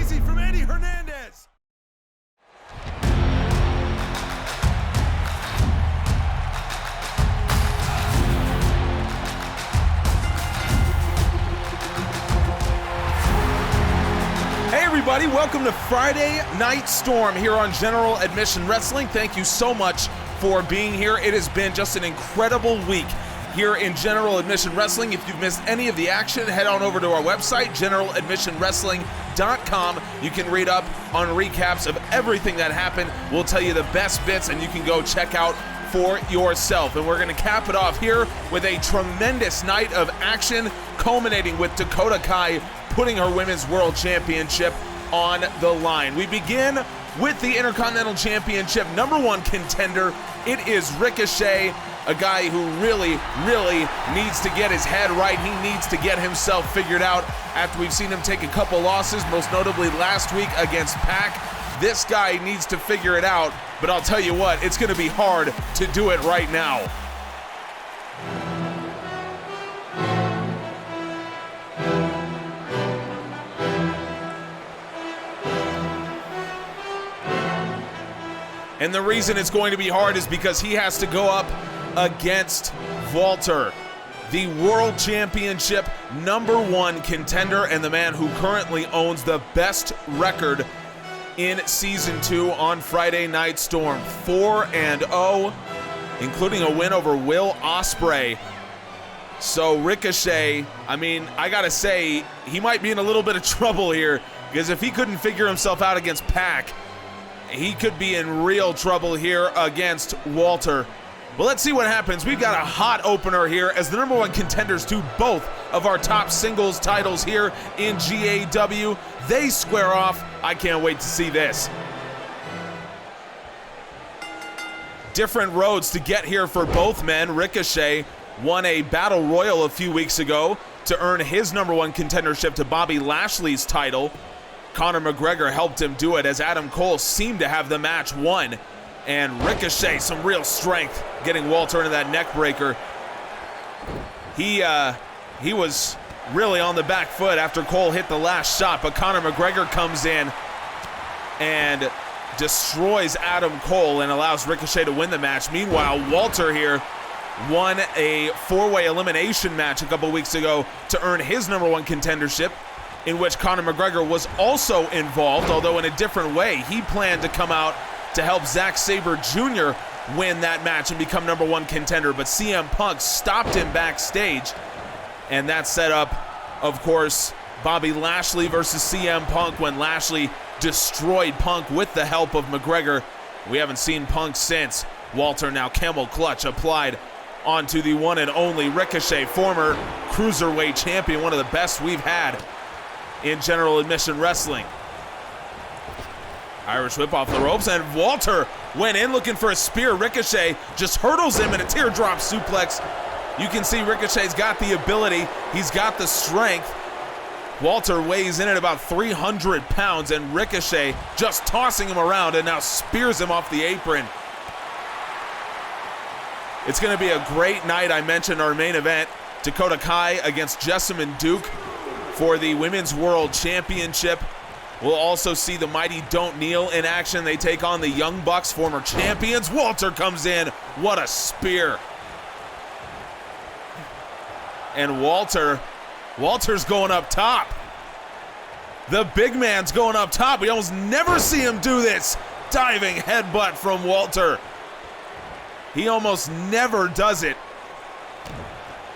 Rousey from Eddie Hernandez. Hey everybody, welcome to Friday Night Storm here on General Admission Wrestling. Thank you so much for being here. It has been just an incredible week here in General Admission Wrestling. If you've missed any of the action, head on over to our website, generaladmissionwrestling.com. You can read up on recaps of everything that happened. We'll tell you the best bits, and you can go check out for yourself. And we're going to cap it off here with a tremendous night of action, culminating with Dakota Kai putting her Women's World Championship on the line. We begin with the Intercontinental Championship #1 contender. It is Ricochet, a guy who really needs to get his head right. He needs to get himself figured out after we've seen him take a couple losses, most notably last week against Pac. This guy needs to figure it out, but I'll tell you what, it's going to be hard to do it right now. And the reason it's going to be hard is because he has to go up against Walter, the World Championship #1 contender and the man who currently owns the best record in Season 2 on Friday Night Storm. 4-0, including a win over Will Ospreay. So Ricochet, I mean, I gotta say, he might be in a little bit of trouble here, because if he couldn't figure himself out against Pac, he could be in real trouble here against Walter. Well, let's see what happens. We've got a hot opener here as the #1 contenders to both of our top singles titles here in GAW. They square off. I can't wait to see this. Different roads to get here for both men. Ricochet won a battle royal a few weeks ago to earn his #1 contendership to Bobby Lashley's title. Conor McGregor helped him do it as Adam Cole seemed to have the match won. And Ricochet, some real strength, getting Walter into that neck breaker. He was really on the back foot after Cole hit the last shot, but Conor McGregor comes in and destroys Adam Cole and allows Ricochet to win the match. Meanwhile, Walter here won a 4-way elimination match a couple weeks ago to earn his #1 contendership, in which Conor McGregor was also involved, although in a different way. He planned to come out to help Zack Sabre Jr. win that match and become #1 contender, but CM Punk stopped him backstage, and that set up, of course, Bobby Lashley versus CM Punk when Lashley destroyed Punk with the help of McGregor. We haven't seen Punk since. Walter now camel clutch applied onto the one and only Ricochet, former Cruiserweight champion, one of the best we've had in General Admission Wrestling. Irish whip off the ropes, and Walter went in looking for a spear. Ricochet just hurdles him in a teardrop suplex. You can see Ricochet's got the ability, he's got the strength. Walter weighs in at about 300 pounds, and Ricochet just tossing him around and now spears him off the apron. It's going to be a great night. I mentioned our main event, Dakota Kai against Jessamine Duke for the Women's World Championship. We'll also see the mighty Don't Kneel in action. They take on the Young Bucks, former champions. Walter comes in. What a spear. And Walter's going up top. The big man's going up top. We almost never see him do this. Diving headbutt from Walter. He almost never does it.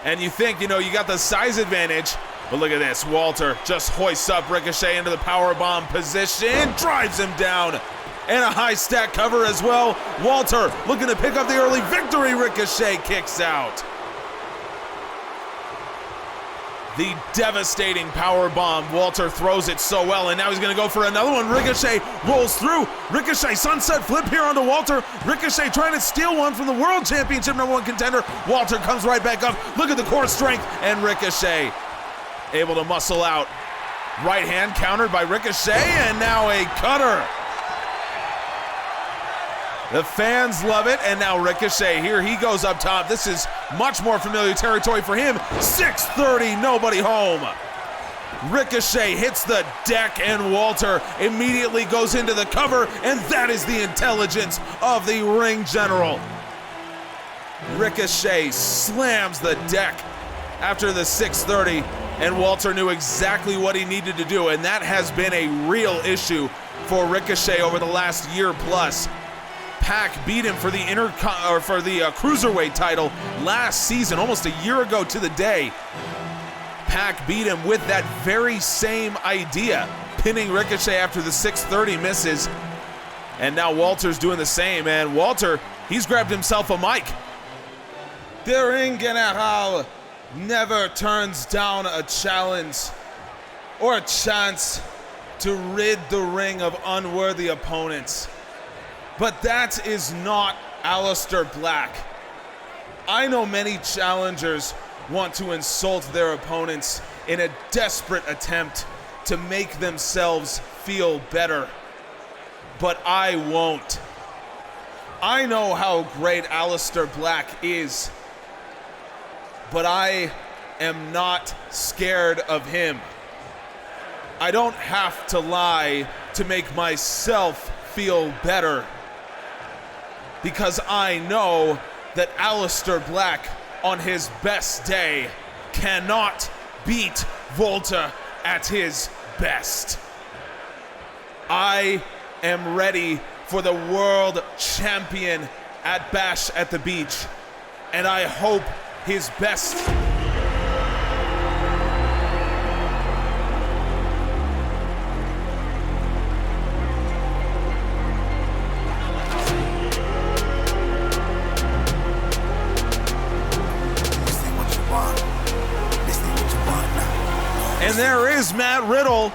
And you think, you got the size advantage. But look at this, Walter just hoists up Ricochet into the powerbomb position, drives him down, and a high stack cover as well. Walter looking to pick up the early victory. Ricochet kicks out. The devastating powerbomb. Walter throws it so well, and now he's going to go for another one. Ricochet rolls through. Ricochet sunset flip here onto Walter. Ricochet trying to steal one from the World Championship #1 contender. Walter comes right back up. Look at the core strength, and Ricochet able to muscle out. Right hand countered by Ricochet, and now a cutter. The fans love it, and now Ricochet, here he goes up top. This is much more familiar territory for him. 6:30, nobody home. Ricochet hits the deck and Walter immediately goes into the cover, and that is the intelligence of the ring general. Ricochet slams the deck after the 630, and Walter knew exactly what he needed to do, and that has been a real issue for Ricochet over the last year plus. Pac beat him for the cruiserweight title last season, almost a year ago to the day. Pac beat him with that very same idea, pinning Ricochet after the 630 misses. And now Walter's doing the same, and Walter, he's grabbed himself a mic. The ring general never turns down a challenge or a chance to rid the ring of unworthy opponents. But that is not Aleister Black. I know many challengers want to insult their opponents in a desperate attempt to make themselves feel better, but I won't. I know how great Aleister Black is, but I am not scared of him. I don't have to lie to make myself feel better, because I know that Aleister Black on his best day cannot beat Walter at his best. I am ready for the world champion at Bash at the Beach, and I hope his best. And there is Matt Riddle,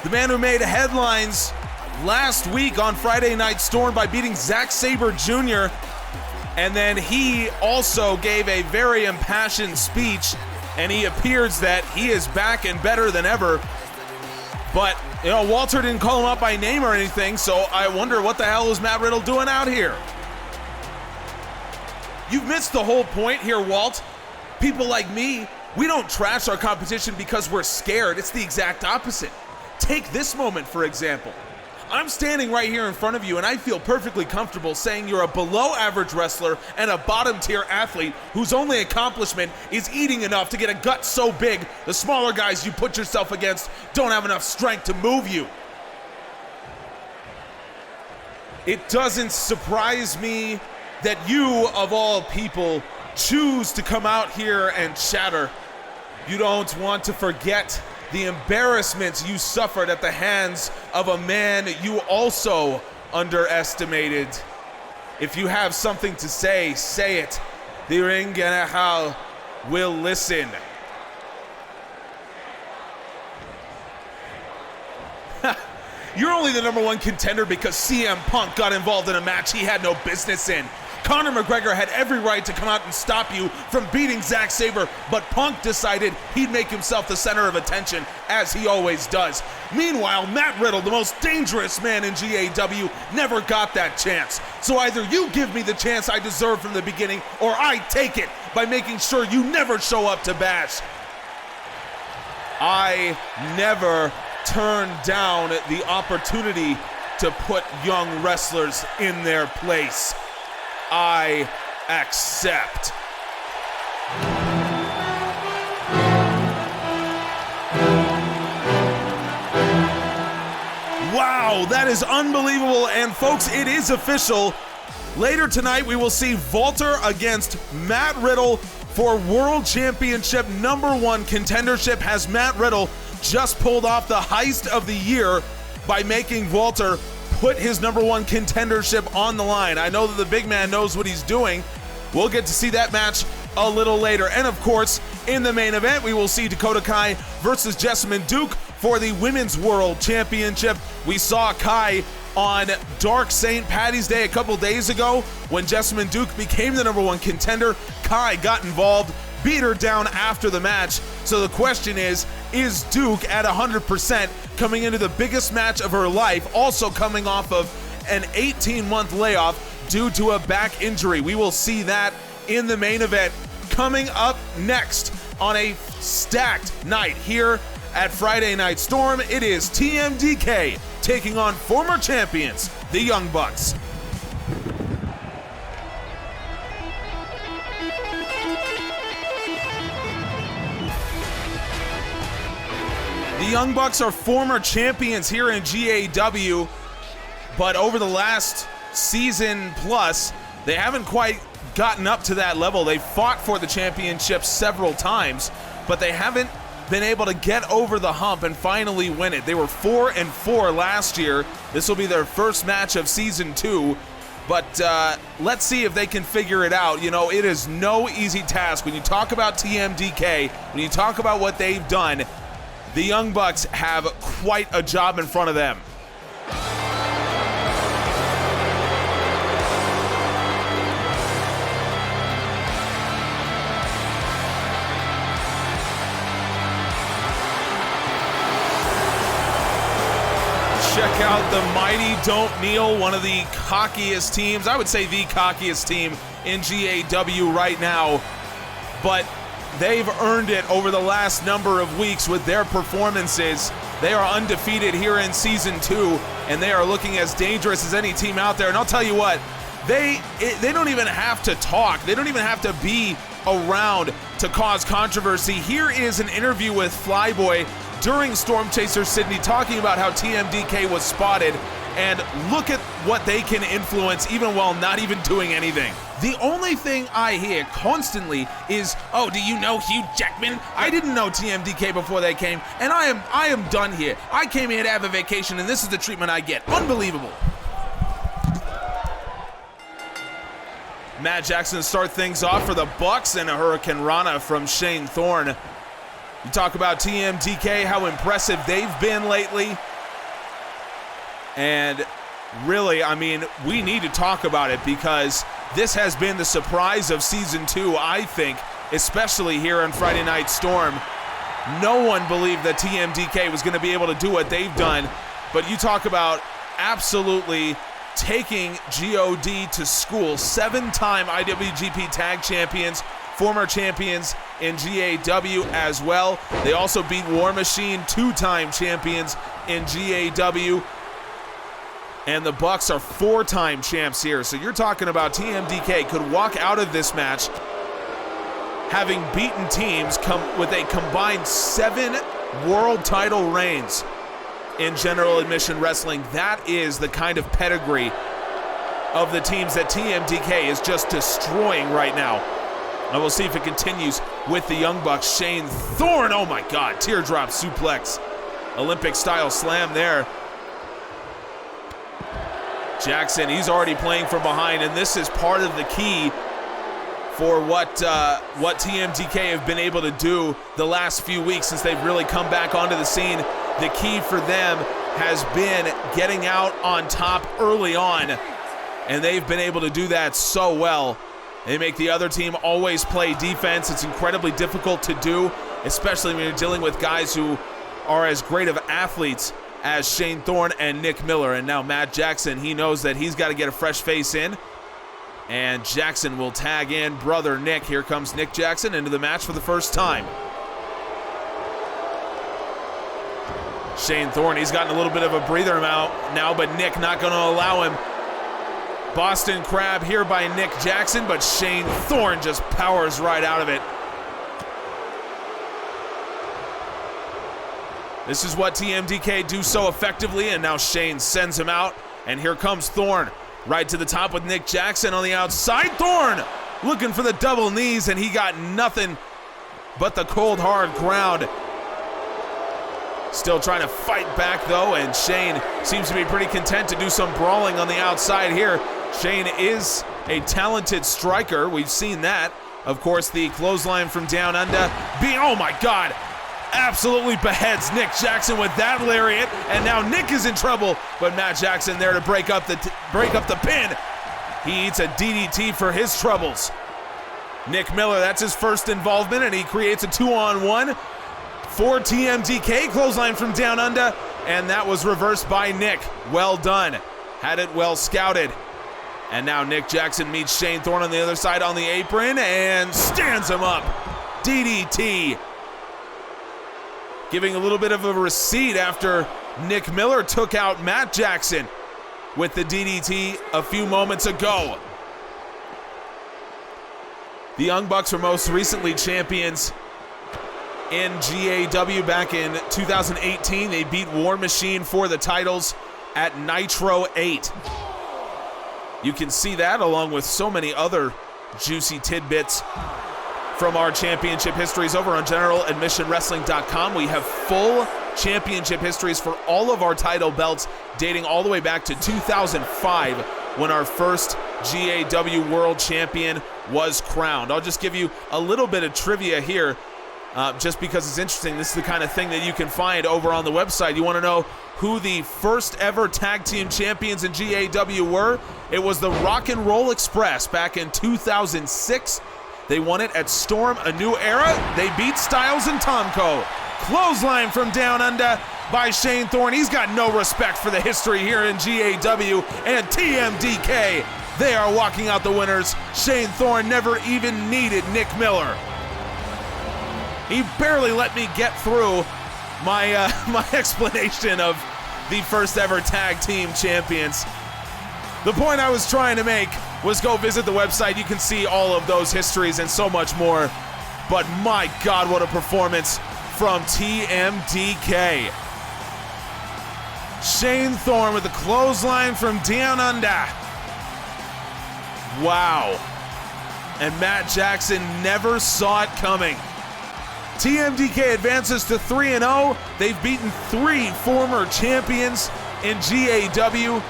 the man who made headlines last week on Friday Night Storm by beating Zack Sabre Jr. And then he also gave a very impassioned speech, and he appears that he is back and better than ever. But, you know, Walter didn't call him up by name or anything, so I wonder what the hell is Matt Riddle doing out here? You've missed the whole point here, Walt. People like me, we don't trash our competition because we're scared. It's the exact opposite. Take this moment, for example. I'm standing right here in front of you, and I feel perfectly comfortable saying you're a below-average wrestler and a bottom-tier athlete whose only accomplishment is eating enough to get a gut so big the smaller guys you put yourself against don't have enough strength to move you. It doesn't surprise me that you, of all people, choose to come out here and chatter. You don't want to forget the embarrassment you suffered at the hands of a man you also underestimated. If you have something to say, say it. The ring general will listen. You're only the #1 contender because CM Punk got involved in a match he had no business in. Conor McGregor had every right to come out and stop you from beating Zack Sabre, but Punk decided he'd make himself the center of attention, as he always does. Meanwhile, Matt Riddle, the most dangerous man in GAW, never got that chance. So either you give me the chance I deserve from the beginning, or I take it by making sure you never show up to Bash. I never turn down the opportunity to put young wrestlers in their place. I accept. Wow, that is unbelievable. And folks, it is official. Later tonight, we will see Walter against Matt Riddle for World Championship #1 contendership. Has Matt Riddle just pulled off the heist of the year by making Walter put his #1 contendership on the line. I know that the big man knows what he's doing. We'll get to see that match a little later. And of course, in the main event, we will see Dakota Kai versus Jessamine Duke for the Women's World Championship. We saw Kai on Dark St. Paddy's Day a couple days ago when Jessamine Duke became the #1 contender. Kai got involved, beat her down after the match. So the question is Duke at 100% coming into the biggest match of her life, also coming off of an 18-month layoff due to a back injury? We will see that in the main event coming up next on a stacked night here At Friday Night Storm, it is TMDK taking on former champions, the Young Bucks. The Young Bucks are former champions here in GAW, but over the last season plus, they haven't quite gotten up to that level. They fought for the championship several times, but they haven't been able to get over the hump and finally win it. They were 4-4 last year. This will be their first match of season 2, but let's see if they can figure it out. You know, it is no easy task. When you talk about TMDK, when you talk about what they've done, the Young Bucks have quite a job in front of them. Check out the mighty Don't Kneel, one of the cockiest teams, I would say the cockiest team in GAW right now, but they've earned it over the last number of weeks with their performances. They are undefeated here in Season 2, and they are looking as dangerous as any team out there. And I'll tell you what, they don't even have to talk. They don't even have to be around to cause controversy. Here is an interview with Flyboy during Storm Chaser Sydney talking about how TMDK was spotted, and look at what they can influence even while not even doing anything. The only thing I hear constantly is, oh, do you know Hugh Jackman? I didn't know TMDK before they came, and I am done here. I came here to have a vacation, and this is the treatment I get. Unbelievable. Matt Jackson start things off for the Bucks, and a Hurricane Rana from Shane Thorne. You talk about TMDK, how impressive they've been lately. And really, I mean, we need to talk about it because this has been the surprise of Season 2, I think, especially here on Friday Night Storm. No one believed that TMDK was going to be able to do what they've done, but you talk about absolutely taking GOD to school. 7-time IWGP Tag Champions, former champions in GAW as well. They also beat War Machine, 2-time champions in GAW. And the Bucks are 4-time champs here. So you're talking about TMDK could walk out of this match having beaten teams with a combined 7 world title reigns in general admission wrestling. That is the kind of pedigree of the teams that TMDK is just destroying right now. And we'll see if it continues with the Young Bucks. Shane Thorne, oh my God, teardrop suplex. Olympic style slam there. Jackson, he's already playing from behind, and this is part of the key for what TMDK have been able to do the last few weeks since they've really come back onto the scene. The key for them has been getting out on top early on, and they've been able to do that so well. They make the other team always play defense. It's incredibly difficult to do, especially when you're dealing with guys who are as great of athletes as Shane Thorne and Nick Miller. And now Matt Jackson, he knows that he's got to get a fresh face in. And Jackson will tag in brother Nick. Here comes Nick Jackson into the match for the first time. Shane Thorne, he's gotten a little bit of a breather now, but Nick not going to allow him. Boston Crab here by Nick Jackson, but Shane Thorne just powers right out of it. This is what TMDK do so effectively, and now Shane sends him out, and here comes Thorne. Right to the top with Nick Jackson on the outside. Thorne looking for the double knees, and he got nothing but the cold, hard ground. Still trying to fight back, though, and Shane seems to be pretty content to do some brawling on the outside here. Shane is a talented striker. We've seen that. Of course, the clothesline from down under. Oh, my God. Absolutely beheads Nick Jackson with that lariat, and now Nick is in trouble, but Matt Jackson there to break up the pin. He eats a DDT for his troubles. Nick Miller, that's his first involvement, and he creates a 2-on-1 for TMDK. Clothesline from down under, and that was reversed by Nick. Well done. Had it well scouted. And now Nick Jackson meets Shane Thorne on the other side on the apron and stands him up. DDT. giving a little bit of a receipt after Nick Miller took out Matt Jackson with the DDT a few moments ago. The Young Bucks were most recently champions in GAW back in 2018. They beat War Machine for the titles at Nitro 8. You can see that along with so many other juicy tidbits from our championship histories over on generaladmissionwrestling.com. We have full championship histories for all of our title belts dating all the way back to 2005 when our first GAW World Champion was crowned. I'll just give you a little bit of trivia here just because it's interesting. This is the kind of thing that you can find over on the website. You want to know who the first ever tag team champions in GAW were? It was the Rock and Roll Express back in 2006. They won it at Storm A New Era. They beat Styles and Tomko. Clothesline from down under by Shane Thorne. He's got no respect for the history here in GAW. And TMDK, they are walking out the winners. Shane Thorne never even needed Nick Miller. He barely let me get through my my explanation of the first ever tag team champions. The point I was trying to make was go visit the website. You can see all of those histories and so much more. But my God, what a performance from TMDK. Shane Thorne with the clothesline from down under. Wow. And Matt Jackson never saw it coming. TMDK advances to 3-0. They've beaten 3 former champions in GAW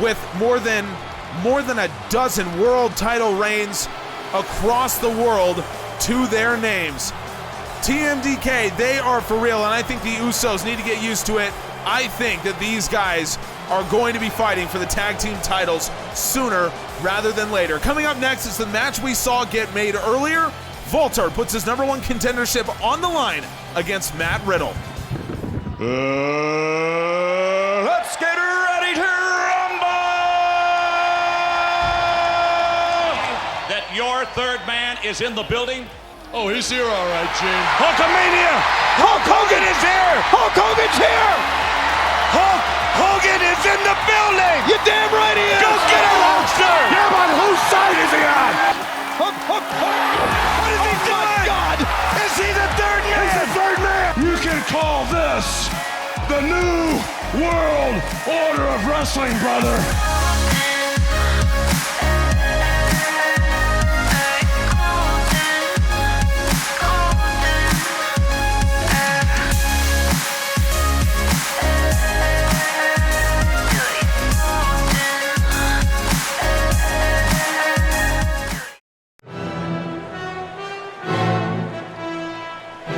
with more than a dozen world title reigns across the world to their names. TMDK, they are for real, and I think the Usos need to get used to it. I think that these guys are going to be fighting for the tag team titles sooner rather than later. Coming up next is the match we saw get made earlier. Walter puts his #1 contendership on the line against Matt Riddle. Let's get ready to rumble! That your third man is in the building? Oh, he's here all right, Gene. Hulkamania! Hulk Hogan is here! Hulk Hogan's here! Hulk Hogan is in the building! You damn right he is! Go get him, Hulkster! Yeah, but whose side is he on? Hulk! What is he doing? God! Is he the third man? He's the third man! You can call this the New World Order of Wrestling, brother.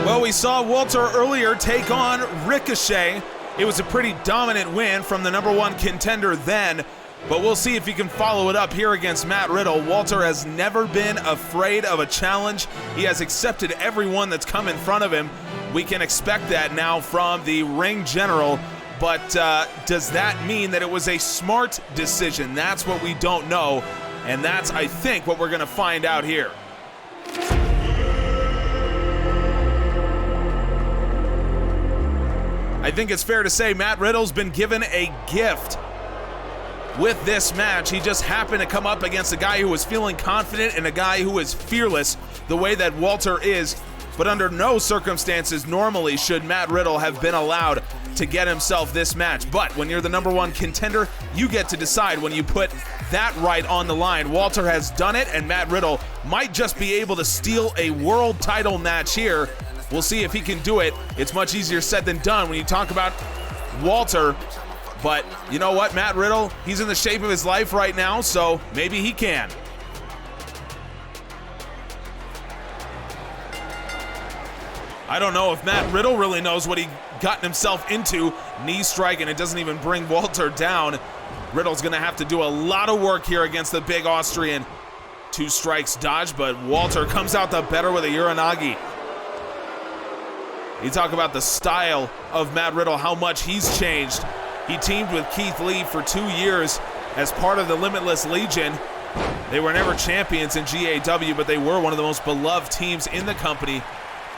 Well, we saw Walter earlier take on Ricochet. It was a pretty dominant win from the #1 contender then, but we'll see if he can follow it up here against Matt Riddle. Walter has never been afraid of a challenge. He has accepted everyone that's come in front of him. We can expect that now from the ring general, but does that mean that it was a smart decision? That's what we don't know, and that's, I think, what we're going to find out here. I think it's fair to say Matt Riddle's been given a gift with this match. He just happened to come up against a guy who was feeling confident and a guy who is fearless the way that Walter is. But under no circumstances normally should Matt Riddle have been allowed to get himself this match. But when you're the #1 contender, you get to decide when you put that right on the line. Walter has done it, and Matt Riddle might just be able to steal a world title match here. We'll see if he can do it. It's much easier said than done when you talk about Walter. But you know what, Matt Riddle, he's in the shape of his life right now, so maybe he can. I don't know if Matt Riddle really knows what he gotten himself into. Knee strike, and it doesn't even bring Walter down. Riddle's gonna have to do a lot of work here against the big Austrian. 2 strikes dodged, but Walter comes out the better with a Uranagi. You talk about the style of Matt Riddle, how much he's changed. He teamed with Keith Lee for 2 years as part of the Limitless Legion. They were never champions in GAW, but they were one of the most beloved teams in the company.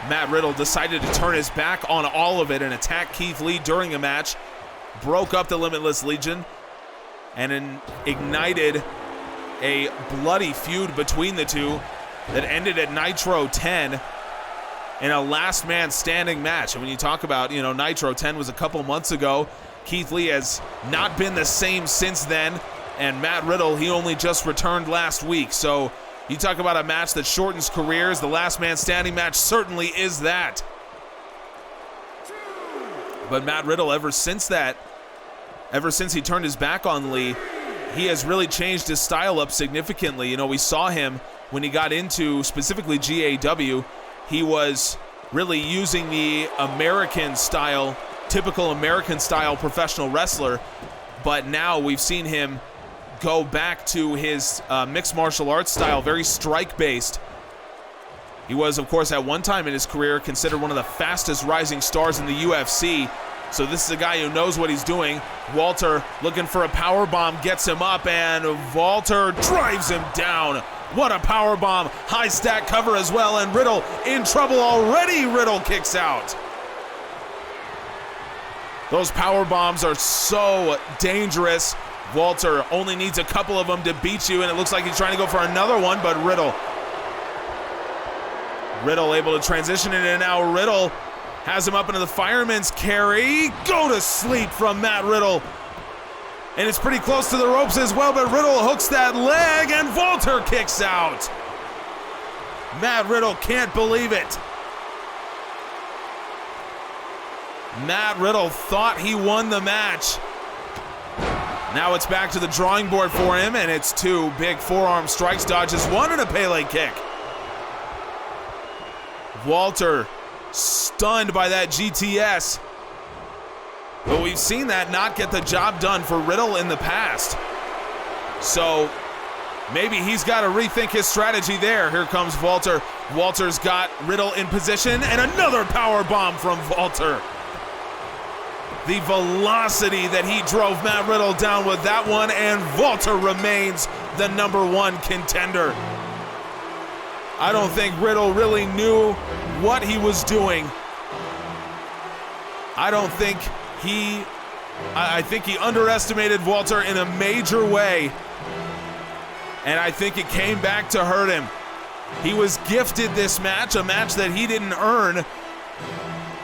Matt Riddle decided to turn his back on all of it and attack Keith Lee during a match, broke up the Limitless Legion, and ignited a bloody feud between the two that ended at Nitro 10 in a last man standing match. And when you talk about, Nitro 10 was a couple months ago, Keith Lee has not been the same since then, and Matt Riddle, he only just returned last week. So you talk about a match that shortens careers, the last man standing match certainly is that. But Matt Riddle, ever since he turned his back on Lee, he has really changed his style up significantly. We saw him when he got into specifically GAW, he was really using the American style, typical American style professional wrestler, but now we've seen him go back to his mixed martial arts style, very strike-based. He was, of course, at one time in his career considered one of the fastest rising stars in the UFC. So this is a guy who knows what he's doing. Walter looking for a power bomb, gets him up, and Walter drives him down. What a power bomb. High stack cover as well, and Riddle in trouble already. Riddle kicks out. Those power bombs are so dangerous. Walter only needs a couple of them to beat you, and it looks like he's trying to go for another one, but Riddle able to transition in, and now Riddle has him up into the fireman's carry. Go to sleep from Matt Riddle. And it's pretty close to the ropes as well, but Riddle hooks that leg, and Walter kicks out. Matt Riddle can't believe it. Matt Riddle thought he won the match. Now it's back to the drawing board for him, and it's two big forearm strikes, dodges one, and a Pele kick. Walter stunned by that GTS. But we've seen that not get the job done for Riddle in the past. So maybe he's got to rethink his strategy there. Here comes Walter. Walter's got Riddle in position, and another power bomb from Walter. The velocity that he drove Matt Riddle down with that one, and Walter remains the -- contender. I don't think Riddle really knew what he was doing. I think he underestimated Walter in a major way, and I think it came back to hurt him. He was gifted this match, a match that he didn't earn,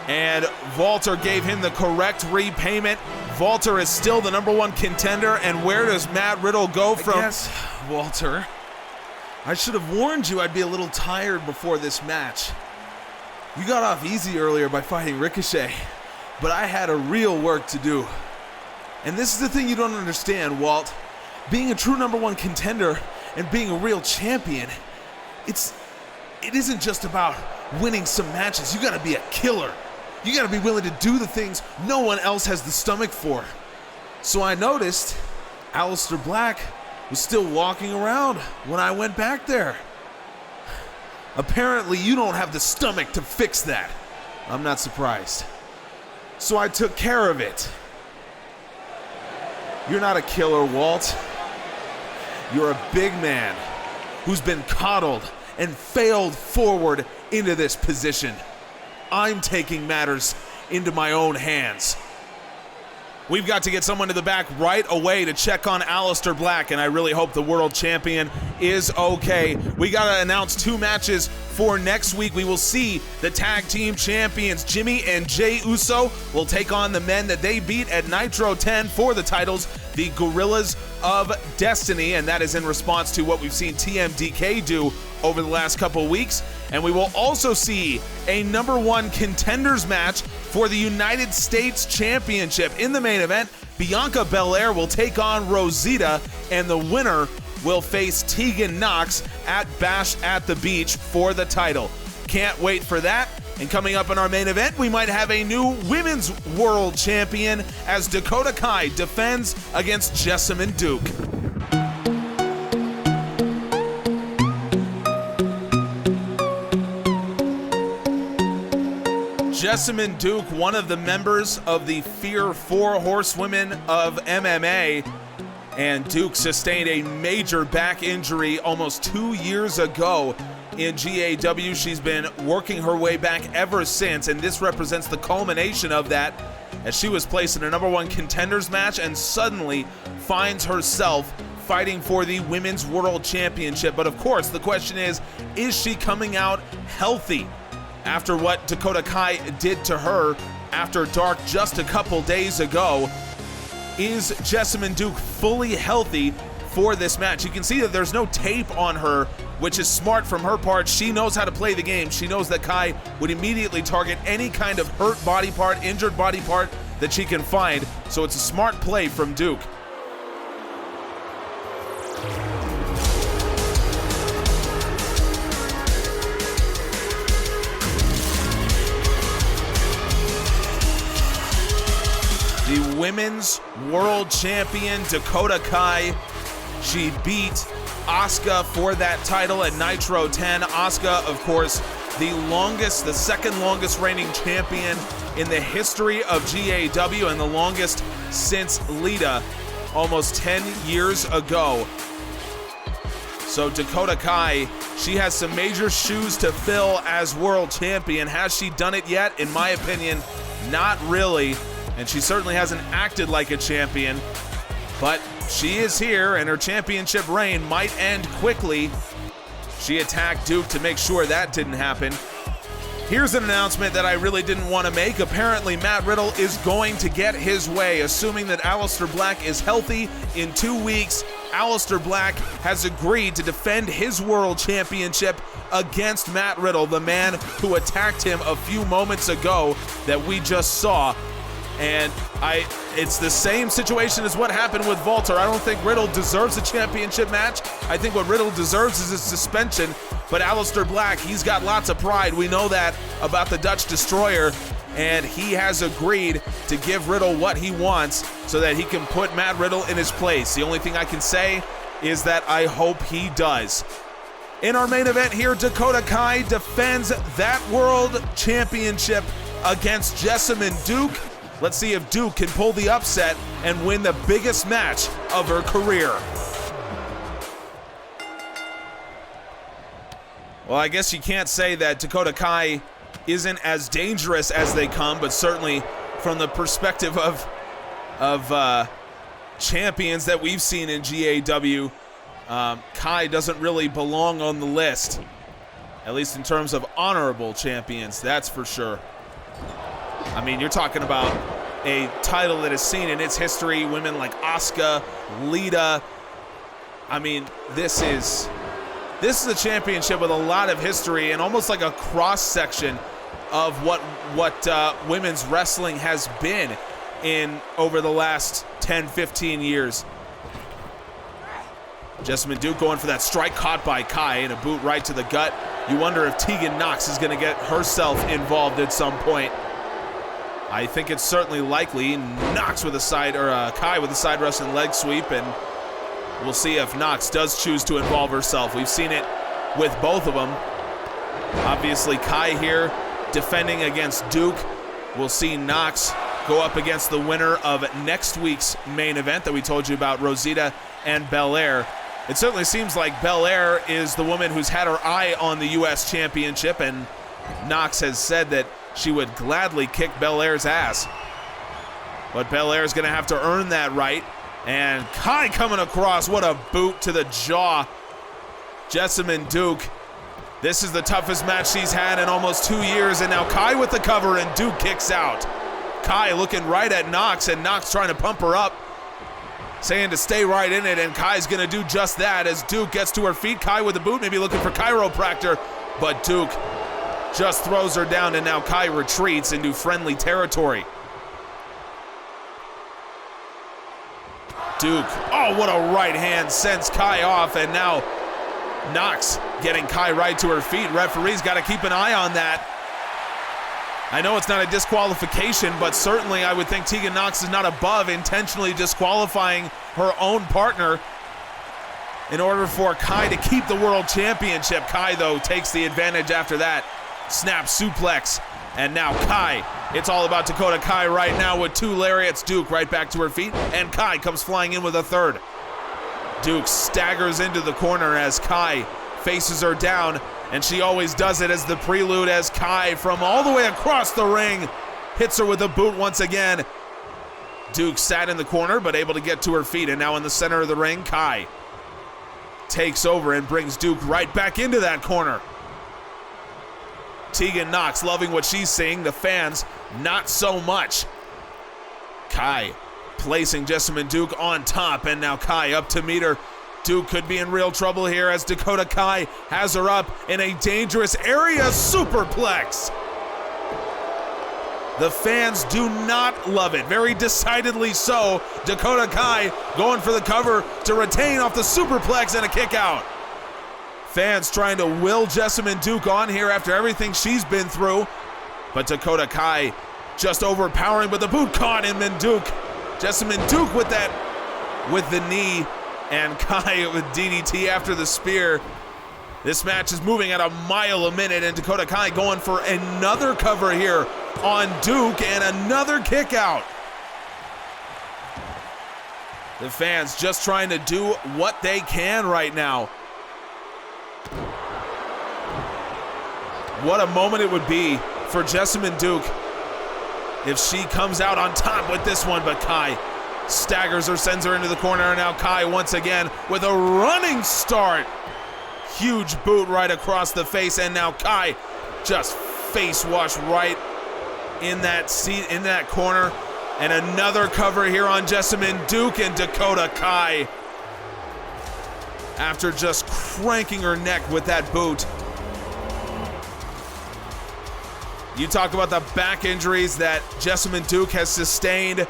and Walter gave him the correct repayment. Walter is still the #1 contender, and where does Matt Riddle go from? Yes, Walter, I should have warned you I'd be a little tired before this match. You got off easy earlier by fighting Ricochet, but I had a real work to do. And this is the thing you don't understand, Walt. Being a true #1 contender and being a real champion, it isn't just about winning some matches. You gotta be a killer. You gotta be willing to do the things no one else has the stomach for. So I noticed Aleister Black was still walking around when I went back there. Apparently you don't have the stomach to fix that. I'm not surprised. So I took care of it. You're not a killer, Walt. You're a big man who's been coddled and failed forward into this position. I'm taking matters into my own hands. We've got to get someone to the back right away to check on Aleister Black, and I really hope the world champion is okay. We got to announce 2 matches for next week. We will see the tag team champions, Jimmy and Jey Uso, will take on the men that they beat at Nitro 10 for the titles, the Gorillas of Destiny, and that is in response to what we've seen TMDK do over the last couple weeks. And we will also see a #1 contenders match for the United States Championship. In the main event, Bianca Belair will take on Rosita, and the winner will face Tegan Knox at Bash at the Beach for the title. Can't wait for that. And coming up in our main event, we might have a new women's world champion as Dakota Kai defends against Jessamine Duke. Jessamine Duke, one of the members of the Fear 4 Horsewomen of MMA, and Duke sustained a major back injury almost 2 years ago. in GAW. She's been working her way back ever since, and this represents the culmination of that, as she was placed in a #1 contenders match and suddenly finds herself fighting for the Women's World Championship. But of course, the question is she coming out healthy after what Dakota Kai did to her after dark just a couple days ago? Is Jessamine Duke fully healthy for this match? You can see that there's no tape on her, which is smart from her part. She knows how to play the game. She knows that Kai would immediately target any kind of hurt body part, injured body part that she can find. So it's a smart play from Duke. The Women's World Champion Dakota Kai, she beat Asuka for that title at Nitro 10. Asuka, of course, the second longest reigning champion in the history of GAW, and the longest since Lita almost 10 years ago. So Dakota Kai, she has some major shoes to fill as world champion. Has she done it yet? In my opinion, not really. And she certainly hasn't acted like a champion, but she is here, and her championship reign might end quickly. She attacked Duke to make sure that didn't happen. Here's an announcement that I really didn't want to make. Apparently, Matt Riddle is going to get his way. Assuming that Aleister Black is healthy in 2 weeks, Aleister Black has agreed to defend his world championship against Matt Riddle, the man who attacked him a few moments ago that we just saw. And it's the same situation as what happened with Walter. I don't think Riddle deserves a championship match. I think what Riddle deserves is a suspension. But Aleister Black, he's got lots of pride. We know that about the Dutch Destroyer. And he has agreed to give Riddle what he wants so that he can put Matt Riddle in his place. The only thing I can say is that I hope he does. In our main event here, Dakota Kai defends that world championship against Jessamine Duke. Let's see if Duke can pull the upset and win the biggest match of her career. Well, I guess you can't say that Dakota Kai isn't as dangerous as they come, but certainly from the perspective of champions that we've seen in GAW, Kai doesn't really belong on the list, at least in terms of honorable champions, that's for sure. I mean, you're talking about a title that has seen in its history women like Asuka, Lita. I mean, this is a championship with a lot of history and almost like a cross-section of what women's wrestling has been in over the last 10, 15 years. Jessamine Duke going for that strike, caught by Kai, and a boot right to the gut. You wonder if Tegan Knox is going to get herself involved at some point. I think it's certainly likely. Knox with a side, or Kai with a side wrestling leg sweep, and we'll see if Knox does choose to involve herself. We've seen it with both of them. Obviously, Kai here defending against Duke. We'll see Knox go up against the winner of next week's main event that we told you about, Rosita and Belair. It certainly seems like Belair is the woman who's had her eye on the U.S. Championship, and Knox has said that she would gladly kick Belair's ass. But Belair's going to have to earn that right. And Kai coming across, what a boot to the jaw. Jessamine Duke, this is the toughest match she's had in almost 2 years, and now Kai with the cover, and Duke kicks out. Kai looking right at Knox, and Knox trying to pump her up, saying to stay right in it, and Kai's going to do just that as Duke gets to her feet. Kai with the boot, maybe looking for chiropractor, but Duke just throws her down, and now Kai retreats into friendly territory. Duke, oh, what a right hand, sends Kai off, and now Knox getting Kai right to her feet. Referee's got to keep an eye on that. I know it's not a disqualification, but certainly I would think Tegan Knox is not above intentionally disqualifying her own partner in order for Kai to keep the world championship. Kai, though, takes the advantage after that. Snap suplex, and now Kai. It's all about Dakota Kai right now with 2 lariats. Duke right back to her feet, and Kai comes flying in with a third. Duke staggers into the corner as Kai faces her down, And she always does it as the prelude as Kai from all the way across the ring hits her with a boot once again. Duke sat in the corner but able to get to her feet, and now in the center of the ring, Kai takes over and brings Duke right back into that corner. Tegan Knox loving what she's seeing, the fans not so much. Kai placing Jessamine Duke on top, and now Kai up to meet her. Duke could be in real trouble here as Dakota Kai has her up in a dangerous area superplex. The fans do not love it, very decidedly so. Dakota Kai going for the cover to retain off the superplex and a kick out. Fans trying to will Jessamine Duke on here after everything she's been through, but Dakota Kai just overpowering, but the boot caught in Jessamine Duke with the knee, and Kai with DDT after the spear. This match is moving at a mile a minute, and Dakota Kai going for another cover here on Duke and another kick out. The fans just trying to do what they can right now. What a moment it would be for Jessamine Duke if she comes out on top with this one, but Kai staggers her, sends her into the corner, and now Kai once again with a running start. Huge boot right across the face, and now Kai just face wash right in that seat, in that corner. And another cover here on Jessamine Duke, and Dakota Kai, after just cranking her neck with that boot. You talk about the back injuries that Jessamine Duke has sustained.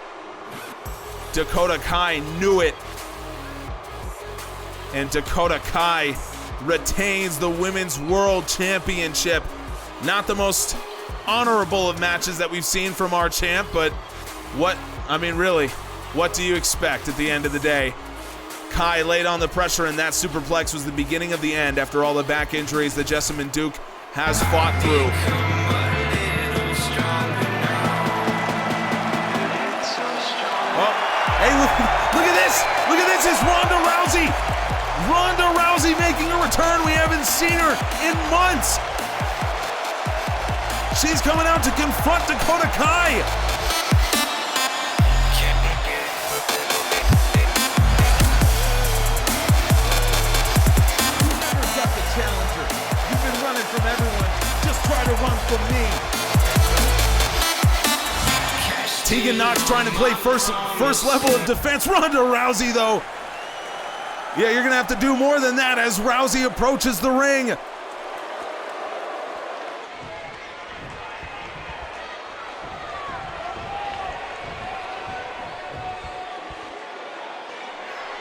Dakota Kai knew it. And Dakota Kai retains the Women's World Championship. Not the most honorable of matches that we've seen from our champ, but what do you expect at the end of the day? Kai laid on the pressure, and that superplex was the beginning of the end after all the back injuries that Jessamine Duke has fought through. Hey, look at this! Look at this! It's Ronda Rousey! Ronda Rousey making a return. We haven't seen her in months. She's coming out to confront Dakota Kai. You never got the challenger. You've been running from everyone. Just try to run from me. Tegan Knox trying to play first level of defense. Ronda Rousey, though. Yeah, you're going to have to do more than that as Rousey approaches the ring.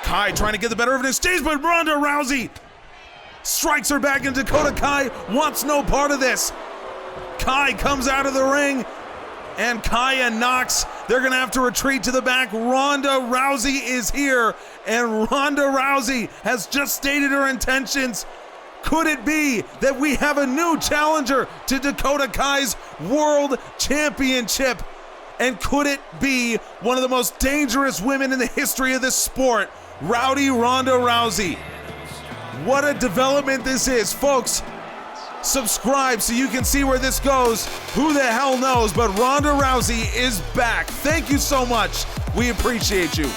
Kai trying to get the better of an exchange, but Ronda Rousey strikes her back, and Dakota Kai wants no part of this. Kai comes out of the ring, and Kai and Knox, they're going to have to retreat to the back. Ronda Rousey is here, and Ronda Rousey has just stated her intentions. Could it be that we have a new challenger to Dakota Kai's World Championship? And could it be one of the most dangerous women in the history of this sport, Rowdy Ronda Rousey? What a development this is, folks. Subscribe so you can see where this goes. Who the hell knows, but Ronda Rousey is back. Thank you so much. We appreciate you.